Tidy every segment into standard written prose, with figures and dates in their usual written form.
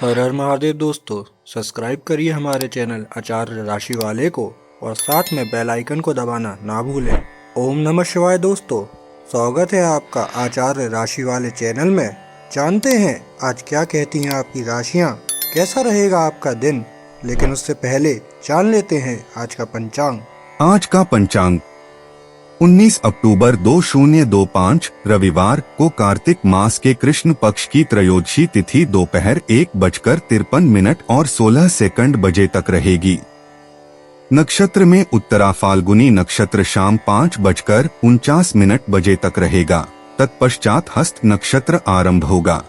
हर हर महादेव दोस्तों, सब्सक्राइब करिए हमारे चैनल आचार्य राशि वाले को और साथ में बेल आइकन को दबाना ना भूलें। ओम नमः शिवाय दोस्तों, स्वागत है आपका आचार्य राशि वाले चैनल में। जानते हैं आज क्या कहती हैं आपकी राशियां, कैसा रहेगा आपका दिन। लेकिन उससे पहले जान लेते हैं आज का पंचांग। आज का पंचांग 19 अक्टूबर 2025 रविवार को कार्तिक मास के कृष्ण पक्ष की त्रयोदशी तिथि दोपहर 1:53 और 16 बजे तक रहेगी। नक्षत्र में उत्तरा फाल्गुनी नक्षत्र शाम 5:49 बजे तक रहेगा। तत्पश्चात हस्त नक्षत्र आरंभ होगा।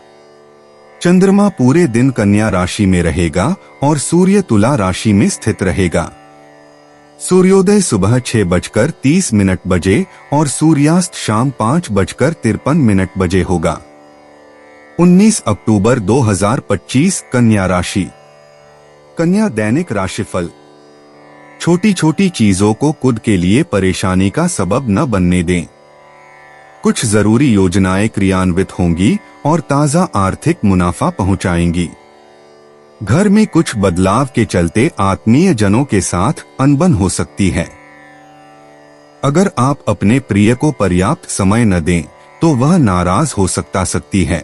चंद्रमा पूरे दिन कन्या राशि में रहेगा और सूर्य तुला राशि में स्थित रहेगा। सूर्योदय सुबह 6:30 बजे और सूर्यास्त शाम 5:53 बजे होगा। 19 अक्टूबर 2025 कन्या राशि। कन्या दैनिक राशिफल। छोटी छोटी चीजों को खुद के लिए परेशानी का सबब न बनने दें। कुछ जरूरी योजनाएं क्रियान्वित होंगी और ताजा आर्थिक मुनाफा पहुंचाएंगी। घर में कुछ बदलाव के चलते आत्मीय जनों के साथ अनबन हो सकती है। अगर आप अपने प्रिय को पर्याप्त समय न दें तो वह नाराज हो सकती है।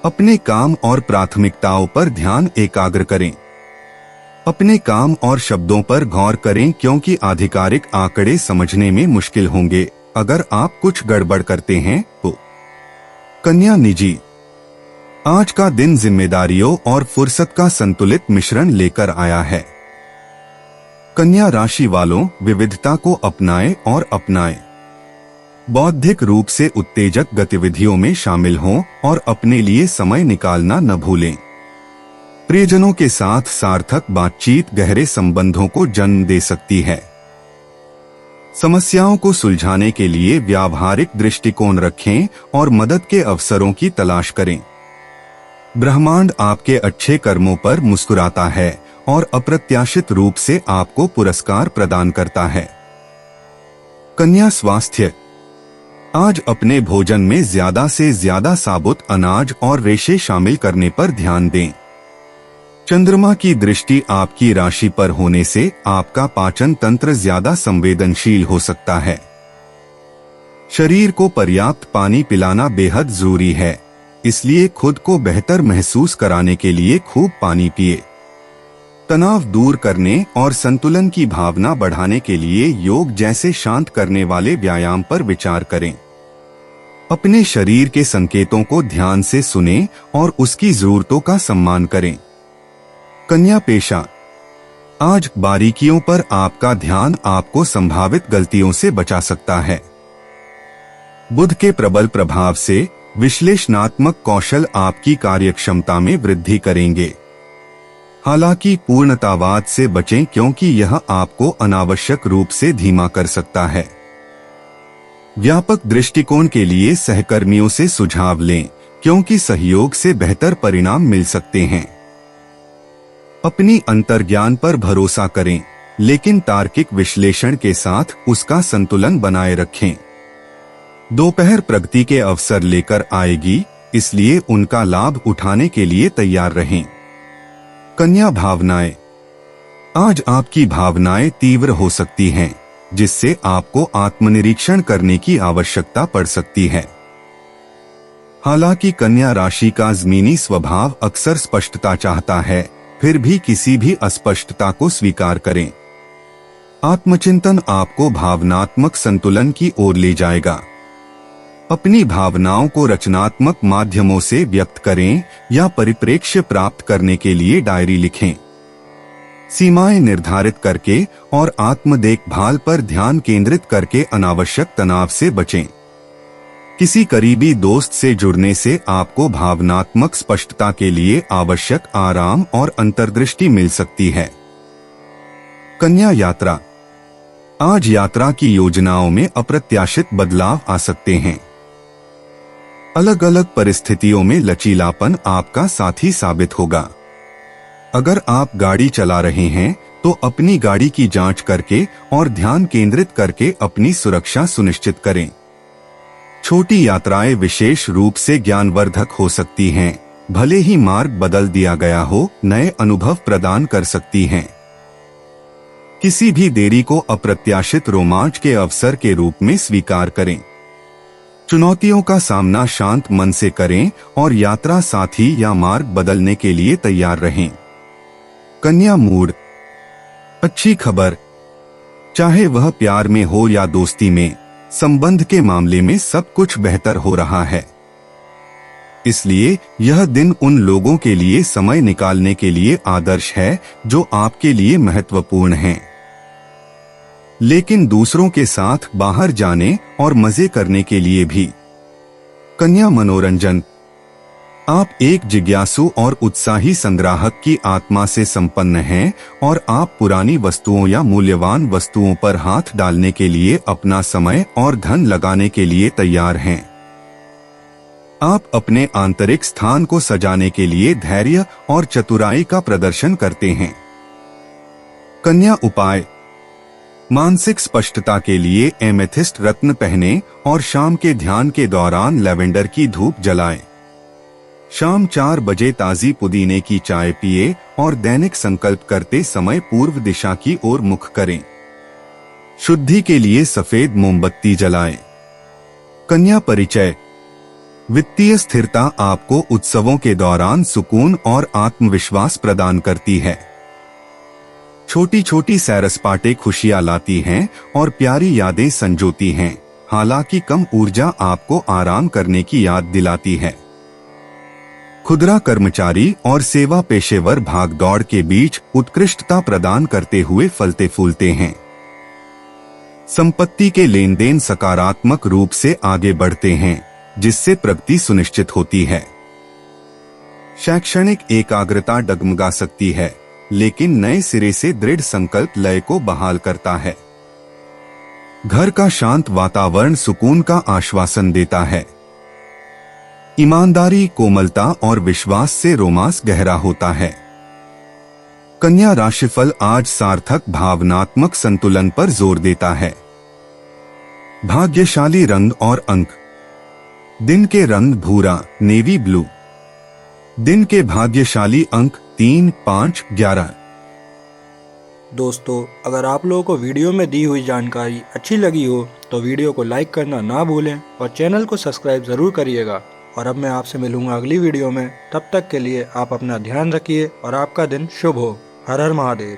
अपने काम और प्राथमिकताओं पर ध्यान एकाग्र करें। अपने काम और शब्दों पर गौर करें क्योंकि आधिकारिक आंकड़े समझने में मुश्किल होंगे अगर आप कुछ गड़बड़ करते हैं तो। कन्या निजी। आज का दिन जिम्मेदारियों और फुर्सत का संतुलित मिश्रण लेकर आया है। कन्या राशि वालों, विविधता को अपनाएं और अपनाएं। बौद्धिक रूप से उत्तेजक गतिविधियों में शामिल हों और अपने लिए समय निकालना न भूलें। प्रियजनों के साथ सार्थक बातचीत गहरे संबंधों को जन्म दे सकती है। समस्याओं को सुलझाने के लिए व्यावहारिक दृष्टिकोण रखें और मदद के अवसरों की तलाश करें। ब्रह्मांड आपके अच्छे कर्मों पर मुस्कुराता है और अप्रत्याशित रूप से आपको पुरस्कार प्रदान करता है। कन्या स्वास्थ्य। आज अपने भोजन में ज्यादा से ज्यादा साबुत अनाज और रेशे शामिल करने पर ध्यान दें। चंद्रमा की दृष्टि आपकी राशि पर होने से आपका पाचन तंत्र ज्यादा संवेदनशील हो सकता है। शरीर को पर्याप्त पानी पिलाना बेहद जरूरी है, इसलिए खुद को बेहतर महसूस कराने के लिए खूब पानी पिए। तनाव दूर करने और संतुलन की भावना बढ़ाने के लिए योग जैसे शांत करने वाले व्यायाम पर विचार करें। अपने शरीर के संकेतों को ध्यान से सुनें और उसकी जरूरतों का सम्मान करें। कन्या पेशा। आज बारीकियों पर आपका ध्यान आपको संभावित गलतियों से बचा सकता है। बुध के प्रबल प्रभाव से विश्लेषणात्मक कौशल आपकी कार्यक्षमता में वृद्धि करेंगे। हालांकि पूर्णतावाद से बचें क्योंकि यह आपको अनावश्यक रूप से धीमा कर सकता है। व्यापक दृष्टिकोण के लिए सहकर्मियों से सुझाव लें क्योंकि सहयोग से बेहतर परिणाम मिल सकते हैं। अपनी अंतर्ज्ञान पर भरोसा करें, लेकिन तार्किक विश्लेषण के साथ उसका संतुलन बनाए रखें। दोपहर प्रगति के अवसर लेकर आएगी, इसलिए उनका लाभ उठाने के लिए तैयार रहें। कन्या भावनाएं। आज आपकी भावनाएं तीव्र हो सकती हैं, जिससे आपको आत्मनिरीक्षण करने की आवश्यकता पड़ सकती है। हालांकि कन्या राशि का ज़मीनी स्वभाव अक्सर स्पष्टता चाहता है, फिर भी किसी भी अस्पष्टता को स्वीकार करें। आत्मचिंतन आपको भावनात्मक संतुलन की ओर ले जाएगा। अपनी भावनाओं को रचनात्मक माध्यमों से व्यक्त करें या परिप्रेक्ष्य प्राप्त करने के लिए डायरी लिखें। सीमाएं निर्धारित करके और आत्म देखभाल पर ध्यान केंद्रित करके अनावश्यक तनाव से बचें। किसी करीबी दोस्त से जुड़ने से आपको भावनात्मक स्पष्टता के लिए आवश्यक आराम और अंतर्दृष्टि मिल सकती है। कन्या यात्रा। आज यात्रा की योजनाओं में अप्रत्याशित बदलाव आ सकते हैं। अलग अलग परिस्थितियों में लचीलापन आपका साथी साबित होगा। अगर आप गाड़ी चला रहे हैं तो अपनी गाड़ी की जांच करके और ध्यान केंद्रित करके अपनी सुरक्षा सुनिश्चित करें। छोटी यात्राएं विशेष रूप से ज्ञानवर्धक हो सकती हैं, भले ही मार्ग बदल दिया गया हो, नए अनुभव प्रदान कर सकती हैं। किसी भी देरी को अप्रत्याशित रोमांच के अवसर के रूप में स्वीकार करें। चुनौतियों का सामना शांत मन से करें और यात्रा साथी या मार्ग बदलने के लिए तैयार रहें। कन्या मूड। अच्छी खबर, चाहे वह प्यार में हो या दोस्ती में, संबंध के मामले में सब कुछ बेहतर हो रहा है। इसलिए यह दिन उन लोगों के लिए समय निकालने के लिए आदर्श है जो आपके लिए महत्वपूर्ण हैं, लेकिन दूसरों के साथ बाहर जाने और मजे करने के लिए भी। कन्या मनोरंजन। आप एक जिज्ञासु और उत्साही संग्राहक की आत्मा से संपन्न हैं और आप पुरानी वस्तुओं या मूल्यवान वस्तुओं पर हाथ डालने के लिए अपना समय और धन लगाने के लिए तैयार हैं। आप अपने आंतरिक स्थान को सजाने के लिए धैर्य और चतुराई का प्रदर्शन करते हैं। कन्या उपाय। मानसिक स्पष्टता के लिए एमेथिस्ट रत्न पहने और शाम के ध्यान के दौरान लैवेंडर की धूप जलाएं। शाम 4 बजे ताजी पुदीने की चाय पिए और दैनिक संकल्प करते समय पूर्व दिशा की ओर मुख करें। शुद्धि के लिए सफेद मोमबत्ती जलाएं। कन्या परिचय। वित्तीय स्थिरता आपको उत्सवों के दौरान सुकून और आत्मविश्वास प्रदान करती है। छोटी छोटी सैर-सपाटे खुशियां लाती हैं और प्यारी यादें संजोती हैं, हालांकि कम ऊर्जा आपको आराम करने की याद दिलाती है। खुदरा कर्मचारी और सेवा पेशेवर भागदौड़ के बीच उत्कृष्टता प्रदान करते हुए फलते फूलते हैं। संपत्ति के लेन देन सकारात्मक रूप से आगे बढ़ते हैं, जिससे प्रगति सुनिश्चित होती है। शैक्षणिक एकाग्रता डगमगा सकती है, लेकिन नए सिरे से दृढ़ संकल्प लय को बहाल करता है। घर का शांत वातावरण सुकून का आश्वासन देता है। ईमानदारी, कोमलता और विश्वास से रोमांस गहरा होता है। कन्या राशिफल आज सार्थक भावनात्मक संतुलन पर जोर देता है। भाग्यशाली रंग और अंक। दिन के रंग भूरा, नेवी ब्लू। दिन के भाग्यशाली अंक 3, 5, 11। दोस्तों, अगर आप लोगों को वीडियो में दी हुई जानकारी अच्छी लगी हो तो वीडियो को लाइक करना ना भूलें और चैनल को सब्सक्राइब ज़रूर करिएगा। और अब मैं आपसे मिलूंगा अगली वीडियो में। तब तक के लिए आप अपना ध्यान रखिए और आपका दिन शुभ हो। हर हर महादेव।